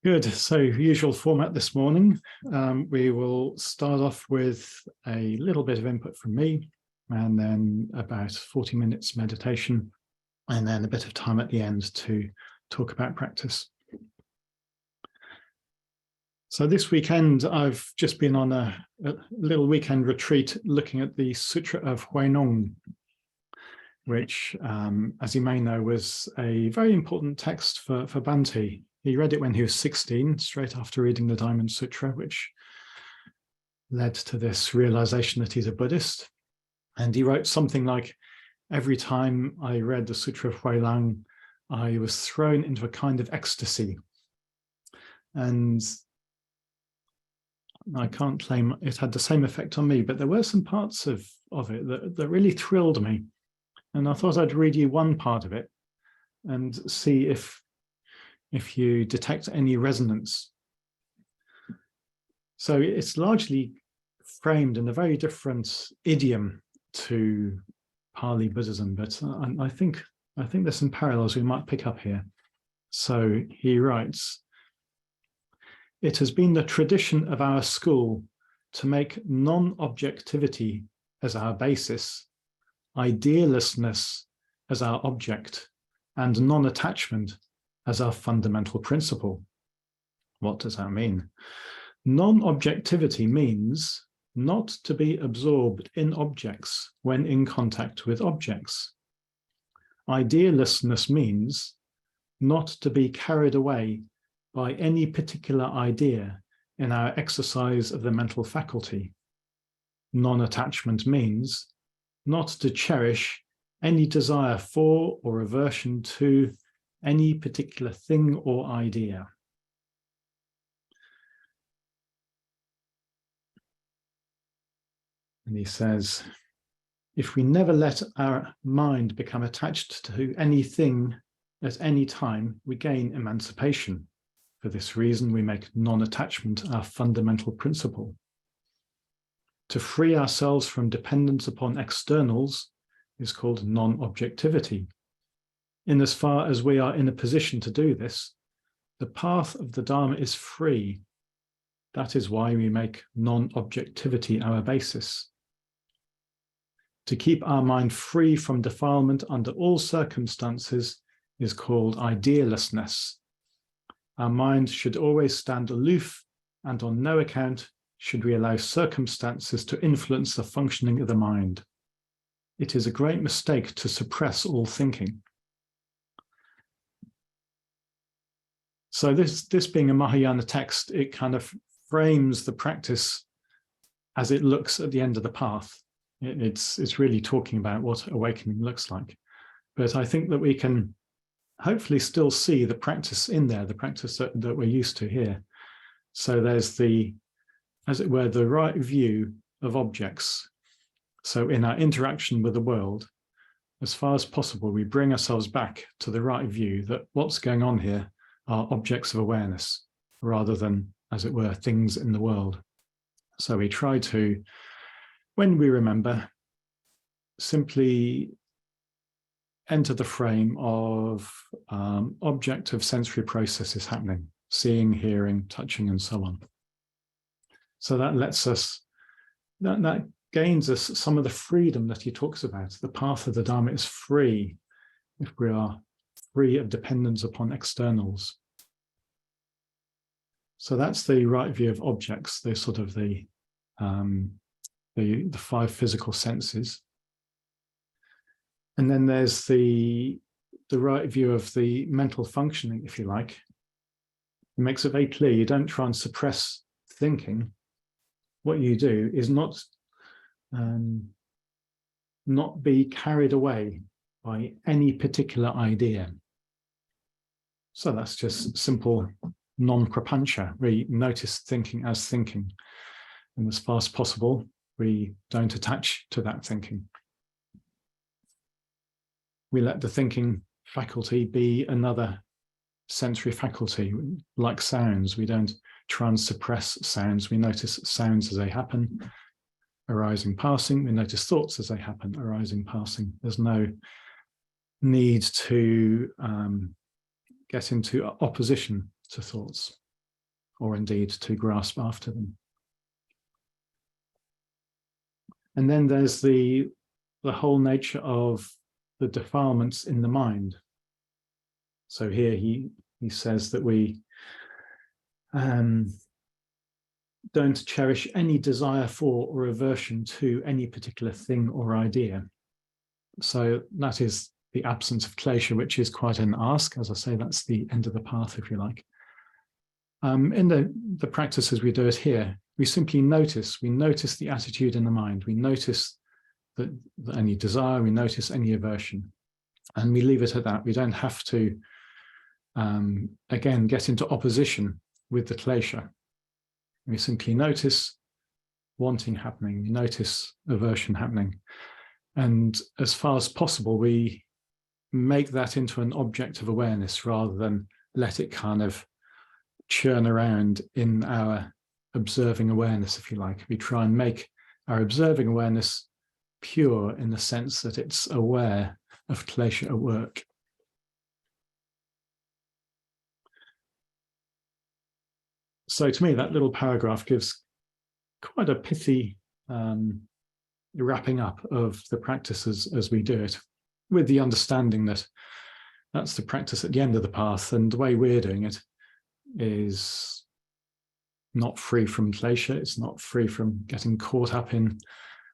Good. So usual format this morning. We will start off with a little bit of input from me, and then about 40 minutes meditation, and then a bit of time at the end to talk about practice. So this weekend, I've just been on a little weekend retreat looking at the Sutra of Hui Neng, which, as you may know, was a very important text for Bhante. He read it when he was 16, straight after reading the Diamond Sutra, which led to this realization that he's a Buddhist. And he wrote something like, every time I read the Sutra of Hui Neng, I was thrown into a kind of ecstasy. And I can't claim it had the same effect on me, but there were some parts of it that really thrilled me. And I thought I'd read you one part of it and see if you detect any resonance. So it's largely framed in a very different idiom to Pali Buddhism, but I think there's some parallels we might pick up here. So he writes, "It has been the tradition of our school to make non-objectivity as our basis, idealessness as our object, and non-attachment as our fundamental principle." What does that mean? Non-objectivity means not to be absorbed in objects when in contact with objects. Idealessness means not to be carried away by any particular idea in our exercise of the mental faculty. Non-attachment means not to cherish any desire for or aversion to any particular thing or idea. And he says, if we never let our mind become attached to anything at any time, we gain emancipation. For this reason, we make non-attachment our fundamental principle. To free ourselves from dependence upon externals is called non-objectivity. In as far as we are in a position to do this, the path of the Dharma is free. That is why we make non-objectivity our basis. To keep our mind free from defilement under all circumstances is called idealessness. Our mind should always stand aloof, and on no account should we allow circumstances to influence the functioning of the mind. It is a great mistake to suppress all thinking. So this being a Mahayana text, it kind of frames the practice as it looks at the end of the path. It's really talking about what awakening looks like. But I think that we can hopefully still see the practice in there, the practice that we're used to here. So there's the, as it were, the right view of objects. So in our interaction with the world, as far as possible, we bring ourselves back to the right view that what's going on here are objects of awareness rather than, as it were, things in the world. So we try to, when we remember, simply enter the frame of objective sensory processes happening, seeing, hearing, touching, and so on. So that lets us, that gains us some of the freedom that he talks about. The path of the Dharma is free if we are free of dependence upon externals. So that's the right view of objects. They're sort of the five physical senses. And then there's the right view of the mental functioning, if you like. It makes it very clear you don't try and suppress thinking. What you do is not be carried away by any particular idea. So that's just simple non-prapancha. We notice thinking as thinking. And as far as possible, we don't attach to that thinking. We let the thinking faculty be another sensory faculty, like sounds. We don't try and suppress sounds. We notice sounds as they happen, arising, passing. We notice thoughts as they happen, arising, passing. There's no need to get into opposition to thoughts. or indeed to grasp after them. And then there's the whole nature of the defilements in the mind. So here he says that we don't cherish any desire for or aversion to any particular thing or idea. So that is the absence of klesha, which is quite an ask. As I say, that's the end of the path, if you like. In the practices we do it here, we simply notice the attitude in the mind. We notice that any desire, we notice any aversion, and we leave it at that. We don't have to, again, get into opposition with the klesha. We simply notice wanting happening, we notice aversion happening. And as far as possible, we make that into an object of awareness rather than let it kind of churn around in our observing awareness, if you like. We try and make our observing awareness pure in the sense that it's aware of klesha at work. So to me, that little paragraph gives quite a pithy wrapping up of the practices as we do it, with the understanding that that's the practice at the end of the path, and the way we're doing it is not free from klesha. It's not free from getting caught up in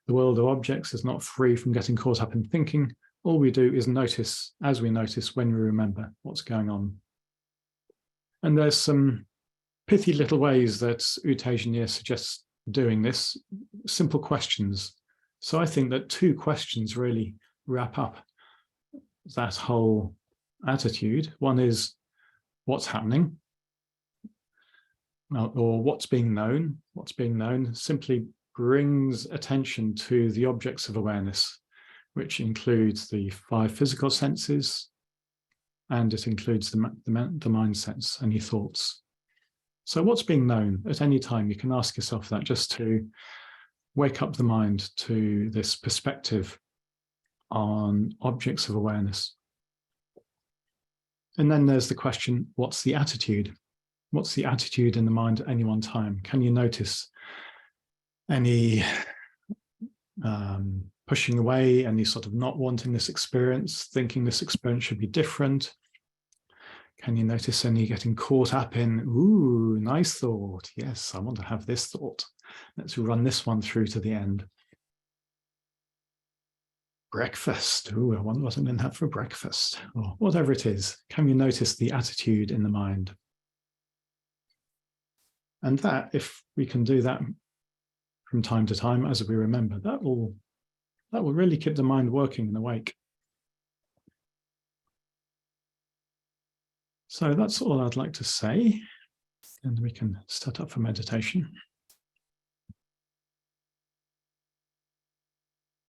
the world of objects. It's not free from getting caught up in thinking. All we do is notice as we notice when we remember what's going on. And there's some pithy little ways that U Tejaniya suggests doing this, simple questions. So I think that 2 questions really wrap up that whole attitude. One is, what's happening? Or what's being known? What's being known simply brings attention to the objects of awareness, which includes the 5 physical senses, and it includes the mind sense, any thoughts. So what's being known at any time? You can ask yourself that, just to wake up the mind to this perspective on objects of awareness. And then there's the question, what's the attitude? What's the attitude in the mind at any one time? Can you notice any pushing away, any sort of not wanting this experience, thinking this experience should be different? Can you notice any getting caught up in, ooh, nice thought. Yes, I want to have this thought. Let's run this one through to the end. Breakfast. Ooh, I wonder what I'm going to have for breakfast. Or whatever it is. Can you notice the attitude in the mind? And that, if we can do that from time to time as we remember, that will really keep the mind working and awake. So that's all I'd like to say, and we can set up for meditation.